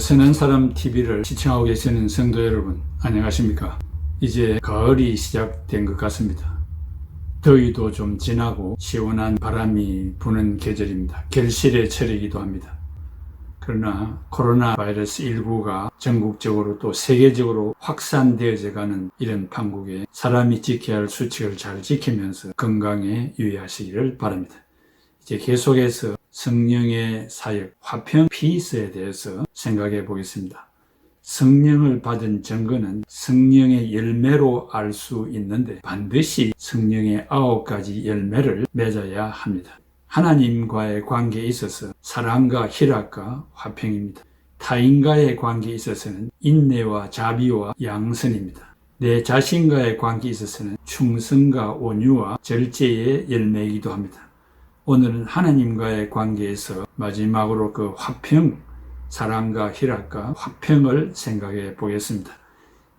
선한 사람 TV를 시청하고 계시는 성도 여러분, 안녕하십니까? 이제 가을이 시작된 것 같습니다. 더위도 좀 지나고 시원한 바람이 부는 계절입니다. 결실의 철이기도 합니다. 그러나 코로나 바이러스 19가 전국적으로 또 세계적으로 확산되어져 가는 이런 판국에 사람이 지켜야 할 수칙을 잘 지키면서 건강에 유의하시기를 바랍니다. 이제 계속해서 성령의 사역, 화평, 피스에 대해서 생각해 보겠습니다. 성령을 받은 증거는 성령의 열매로 알 수 있는데 반드시 성령의 9가지 열매를 맺어야 합니다. 하나님과의 관계에 있어서 사랑과 희락과 화평입니다. 타인과의 관계에 있어서는 인내와 자비와 양선입니다. 내 자신과의 관계에 있어서는 충성과 온유와 절제의 열매이기도 합니다. 오늘은 하나님과의 관계에서 마지막으로 그 화평, 사랑과 희락과 화평을 생각해 보겠습니다.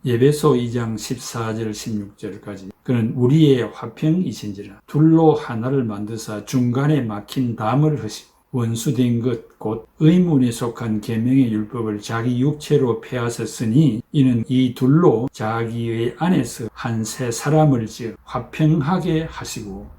에베소 2장 14절 16절까지 그는 우리의 화평이신지라 둘로 하나를 만드사 중간에 막힌 담을 하시고 원수된 것 곧 의문에 속한 계명의 율법을 자기 육체로 폐하셨으니 이는 이 둘로 자기의 안에서 한 새 사람을 지어 화평하게 하시고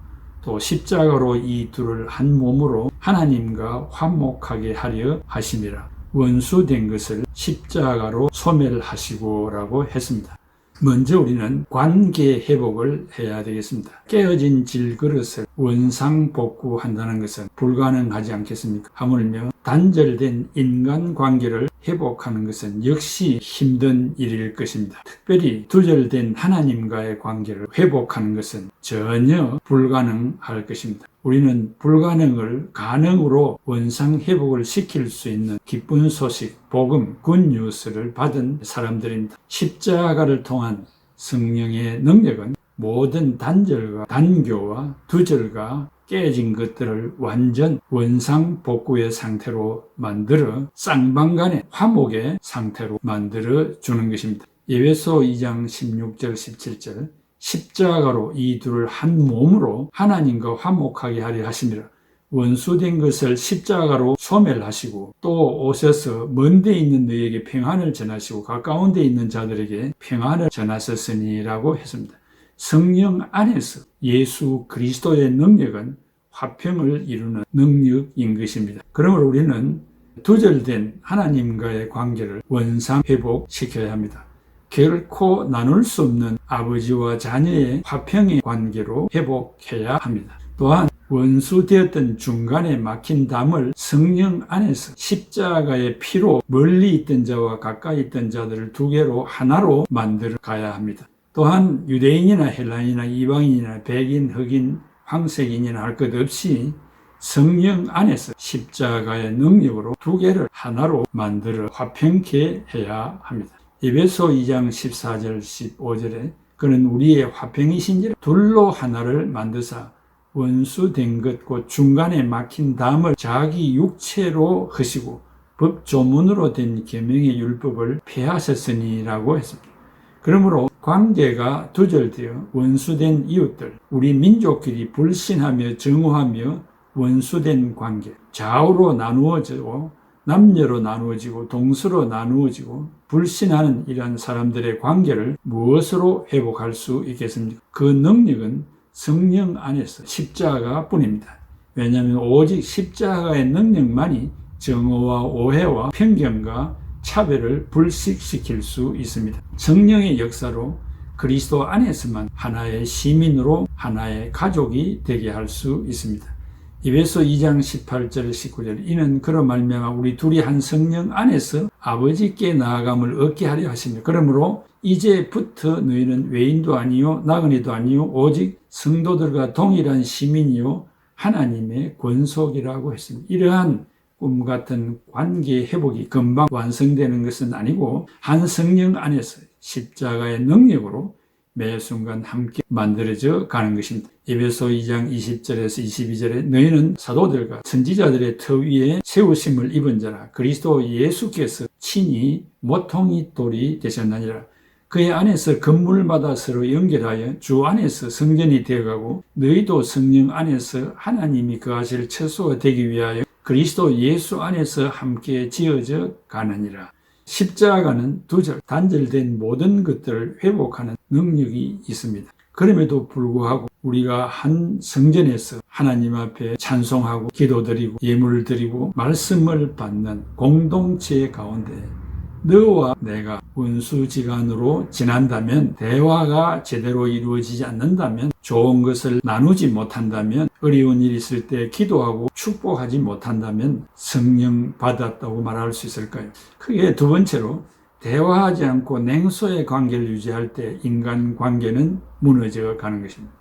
또 십자가로 이 둘을 한 몸으로 하나님과 화목하게 하려 하심이라. 원수된 것을 십자가로 소멸하시고 라고 했습니다. 먼저 우리는 관계 회복을 해야 되겠습니다. 깨어진 질그릇을 원상복구한다는 것은 불가능하지 않겠습니까? 하물며 단절된 인간관계를 회복하는 것은 역시 힘든 일일 것입니다. 특별히 두절된 하나님과의 관계를 회복하는 것은 전혀 불가능할 것입니다. 우리는 불가능을 가능으로 원상회복을 시킬 수 있는 기쁜 소식, 복음, 굿뉴스를 받은 사람들입니다. 십자가를 통한 성령의 능력은 모든 단절과 단교와 두절과 깨진 것들을 완전 원상복구의 상태로 만들어 쌍방간의 화목의 상태로 만들어 주는 것입니다. 에베소 2장 16절 17절 십자가로 이 둘을 한 몸으로 하나님과 화목하게 하려 하심이라. 원수된 것을 십자가로 소멸하시고 또 오셔서 먼 데 있는 너희에게 평안을 전하시고 가까운 데 있는 자들에게 평안을 전하셨으니라고 했습니다. 성령 안에서 예수 그리스도의 능력은 화평을 이루는 능력인 것입니다. 그러므로 우리는 두절된 하나님과의 관계를 원상 회복시켜야 합니다. 결코 나눌 수 없는 아버지와 자녀의 화평의 관계로 회복해야 합니다. 또한 원수되었던 중간에 막힌 담을 성령 안에서 십자가의 피로 멀리 있던 자와 가까이 있던 자들을 두 개로 하나로 만들어 가야 합니다. 또한 유대인이나 헬라인이나 이방인이나 백인, 흑인, 황색인이나 할 것 없이 성령 안에서 십자가의 능력으로 두 개를 하나로 만들어 화평케 해야 합니다. 에베소 2장 14절 15절에 그는 우리의 화평이신지라 둘로 하나를 만드사 원수된 것 곧 중간에 막힌 담을 자기 육체로 하시고 법조문으로 된 계명의 율법을 폐하셨으니라고 했습니다. 그러므로 관계가 두절되어 원수된 이웃들, 우리 민족끼리 불신하며 정오하며 원수된 관계, 좌우로 나누어지고 남녀로 나누어지고 동서로 나누어지고 불신하는 이러한 사람들의 관계를 무엇으로 회복할 수 있겠습니까? 그 능력은 성령 안에서 십자가뿐입니다. 왜냐하면 오직 십자가의 능력만이 정오와 오해와 편견과 차별을 불식시킬 수 있습니다. 성령의 역사로 그리스도 안에서만 하나의 시민으로 하나의 가족이 되게 할 수 있습니다. 에베소 2장 18절 19절 이는 그로 말미암아 우리 둘이 한 성령 안에서 아버지께 나아감을 얻게 하려 하십니다. 그러므로 이제부터 너희는 외인도 아니요 나그네도 아니요 오직 성도들과 동일한 시민이요 하나님의 권속이라고 했습니다. 이러한 꿈 같은 관계 회복이 금방 완성되는 것은 아니고 한 성령 안에서 십자가의 능력으로 매 순간 함께 만들어져 가는 것입니다. 에베소 2장 20절에서 22절에 너희는 사도들과 선지자들의 터 위에 세우심을 입은 자라 그리스도 예수께서 친히 모퉁이 돌이 되셨나니라. 그의 안에서 건물마다 서로 연결하여 주 안에서 성전이 되어가고 너희도 성령 안에서 하나님이 거하실 처소가 되기 위하여 그리스도 예수 안에서 함께 지어져 가느니라. 십자가는 단절된 모든 것들을 회복하는 능력이 있습니다. 그럼에도 불구하고 우리가 한 성전에서 하나님 앞에 찬송하고 기도드리고 예물을 드리고 말씀을 받는 공동체 가운데 너와 내가 원수지간으로 지난다면, 대화가 제대로 이루어지지 않는다면, 좋은 것을 나누지 못한다면, 어려운 일이 있을 때 기도하고 축복하지 못한다면 성령 받았다고 말할 수 있을까요? 크게 두 번째로, 대화하지 않고 냉소의 관계를 유지할 때 인간 관계는 무너져 가는 것입니다.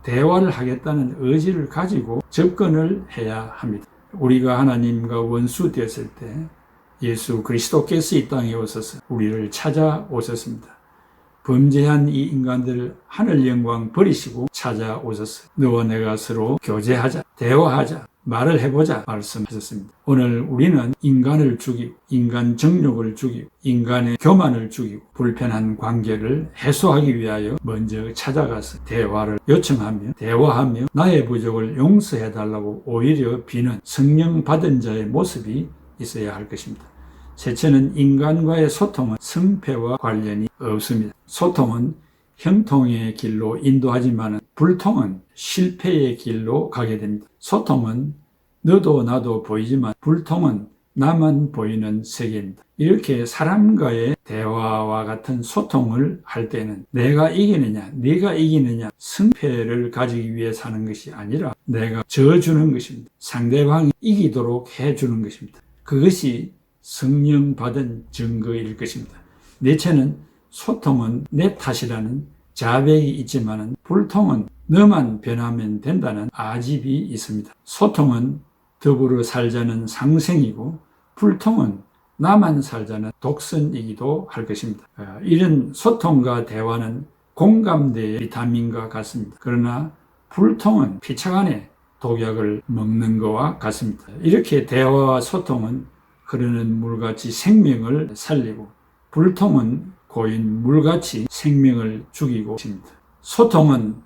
대화를 하겠다는 의지를 가지고 접근을 해야 합니다. 우리가 하나님과 원수 되었을 때 예수 그리스도께서 이 땅에 오셔서 우리를 찾아오셨습니다. 범죄한 이 인간들을 하늘 영광 버리시고 찾아오셨어요. 너와 내가 서로 교제하자, 대화하자, 말을 해보자 말씀하셨습니다. 오늘 우리는 인간을 죽이고, 인간 정욕을 죽이고, 인간의 교만을 죽이고, 불편한 관계를 해소하기 위하여 먼저 찾아가서 대화를 요청하며, 대화하며 나의 부족을 용서해달라고 오히려 비는 성령 받은 자의 모습이 있어야 할 것입니다. 셋째는, 인간과의 소통은 성패와 관련이 없습니다. 소통은 형통의 길로 인도하지만 불통은 실패의 길로 가게 됩니다. 소통은 너도 나도 보이지만 불통은 나만 보이는 세계입니다. 이렇게 사람과의 대화와 같은 소통을 할 때는 내가 이기느냐, 네가 이기느냐, 승패를 가지기 위해 사는 것이 아니라 내가 져주는 것입니다. 상대방이 이기도록 해주는 것입니다. 그것이 성령 받은 증거일 것입니다. 넷째는, 소통은 내 탓이라는 자백이 있지만 불통은 너만 변하면 된다는 아집이 있습니다. 소통은 더불어 살자는 상생이고 불통은 나만 살자는 독선이기도 할 것입니다. 이런 소통과 대화는 공감대의 비타민과 같습니다. 그러나 불통은 피차 안에 독약을 먹는 것과 같습니다. 이렇게 대화와 소통은 흐르는 물같이 생명을 살리고 불통은 고인 물같이 생명을 죽이고 있습니다. 소통은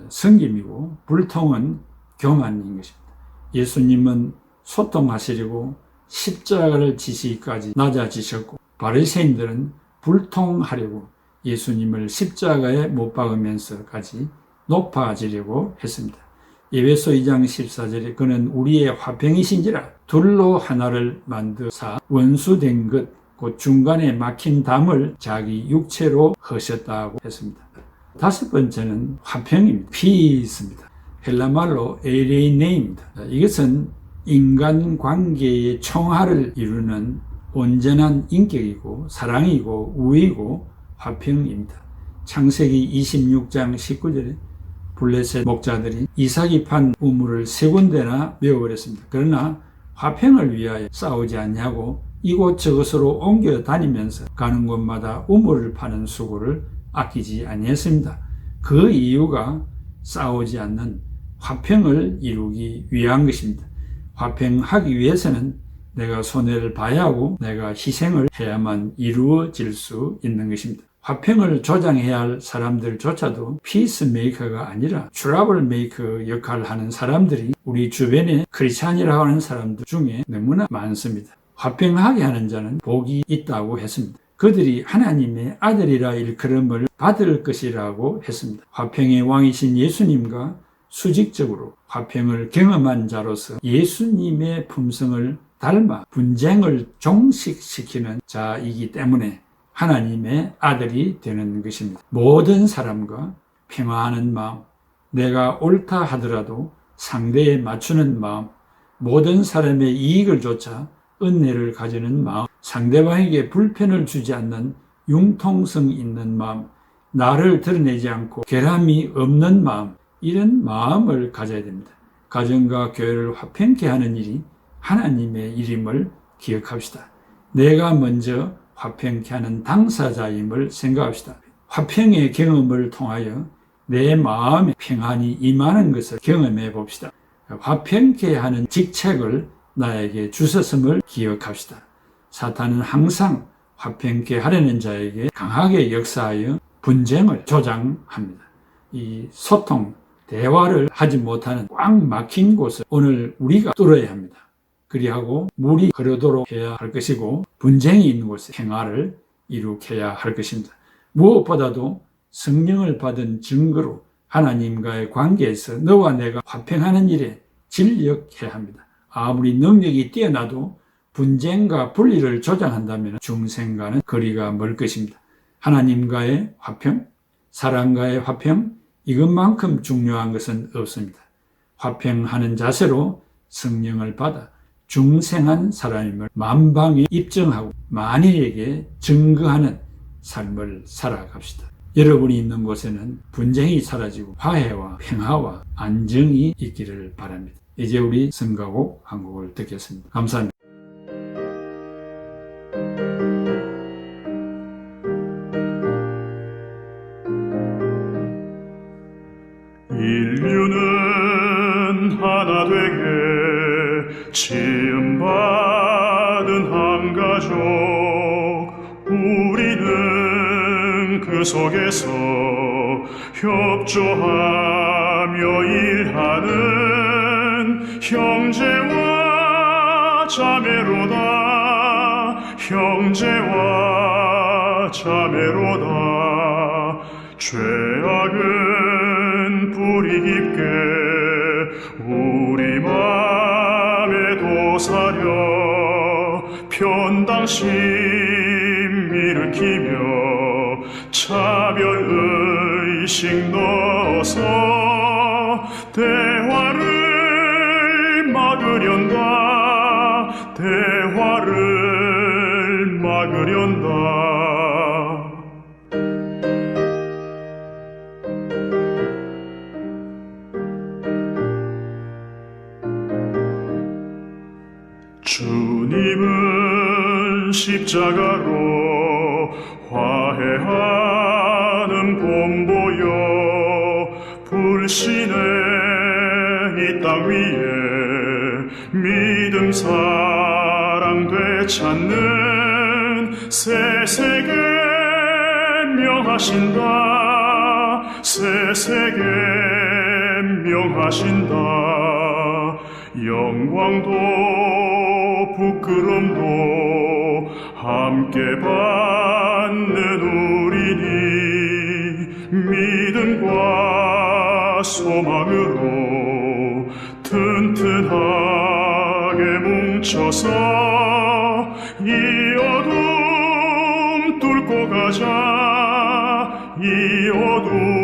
섬김이고 불통은 교만인 것입니다. 예수님은 소통하시려고 십자가를 지시기까지 낮아지셨고, 바리새인들은 불통하려고 예수님을 십자가에 못 박으면서까지 높아지려고 했습니다. 에베소 2장 14절에 그는 우리의 화평이신지라 둘로 하나를 만드사 원수된 것 곧 중간에 막힌 담을 자기 육체로 하셨다고 했습니다. 다섯 번째는 화평입니다. peace입니다. 헬라말로 에이레이네입니다. 이것은 인간관계의 총화를 이루는 온전한 인격이고 사랑이고 우애이고 화평입니다. 창세기 26장 19절에 블레셋 목자들이 이삭이 판 우물을 세 군데나 메워버렸습니다. 그러나 화평을 위하여 싸우지 않냐고 이곳저곳으로 옮겨 다니면서 가는 곳마다 우물을 파는 수고를 아끼지 아니했습니다. 그 이유가 싸우지 않는 화평을 이루기 위한 것입니다. 화평하기 위해서는 내가 손해를 봐야 하고 내가 희생을 해야만 이루어질 수 있는 것입니다. 화평을 조장해야 할 사람들조차도 피스메이커가 아니라 트러블 메이커 역할을 하는 사람들이 우리 주변에 크리스찬이라고 하는 사람들 중에 너무나 많습니다. 화평하게 하는 자는 복이 있다고 했습니다. 그들이 하나님의 아들이라 일컬음을 받을 것이라고 했습니다. 화평의 왕이신 예수님과 수직적으로 화평을 경험한 자로서 예수님의 품성을 닮아 분쟁을 종식시키는 자이기 때문에 하나님의 아들이 되는 것입니다. 모든 사람과 평화하는 마음, 내가 옳다 하더라도 상대에 맞추는 마음, 모든 사람의 이익을 좇아 은혜를 가지는 마음, 상대방에게 불편을 주지 않는 융통성 있는 마음, 나를 드러내지 않고 결함이 없는 마음, 이런 마음을 가져야 됩니다. 가정과 교회를 화평케 하는 일이 하나님의 일임을 기억합시다. 내가 먼저 화평케 하는 당사자임을 생각합시다. 화평의 경험을 통하여 내 마음에 평안이 임하는 것을 경험해 봅시다. 화평케 하는 직책을 나에게 주셨음을 기억합시다. 사탄은 항상 화평케 하려는 자에게 강하게 역사하여 분쟁을 조장합니다. 이 소통, 대화를 하지 못하는 꽉 막힌 곳을 오늘 우리가 뚫어야 합니다. 그리하고 물이 흐르도록 해야 할 것이고 분쟁이 있는 곳에 평화를 이룩해야 할 것입니다. 무엇보다도 성령을 받은 증거로 하나님과의 관계에서 너와 내가 화평하는 일에 진력해야 합니다. 아무리 능력이 뛰어나도 분쟁과 분리를 조장한다면 중생과는 거리가 멀 것입니다. 하나님과의 화평, 사람과의 화평, 이것만큼 중요한 것은 없습니다. 화평하는 자세로 성령을 받아 중생한 사람임을 만방에 입증하고 만인에게 증거하는 삶을 살아갑시다. 여러분이 있는 곳에는 분쟁이 사라지고 화해와 평화와 안정이 있기를 바랍니다. 이제 우리 선가곡 한 곡을 듣겠습니다. 감사합니다. 인류는 하나 되게 지음받은 한 가족, 우리는 그 속에서 협조하며 일하는 형제와 자매로다, 형제와 자매로다. 죄악은 뿌리 깊게 우리 맘에 도사려 편당심 일으키며 차별의식 넣어서 대화를 막으련다, 대화를 막으련다. 주님은 십자가로 화해하는 본보여 불신의 이 땅 위에 믿음 사랑 되찾는 새 세계 명하신다, 새 세계 명하신다. 영광도 부끄럼도 함께 받는 우리니 믿음과 소망으로 튼튼하게 뭉쳐서 이 어둠 뚫고 가자, 이 어둠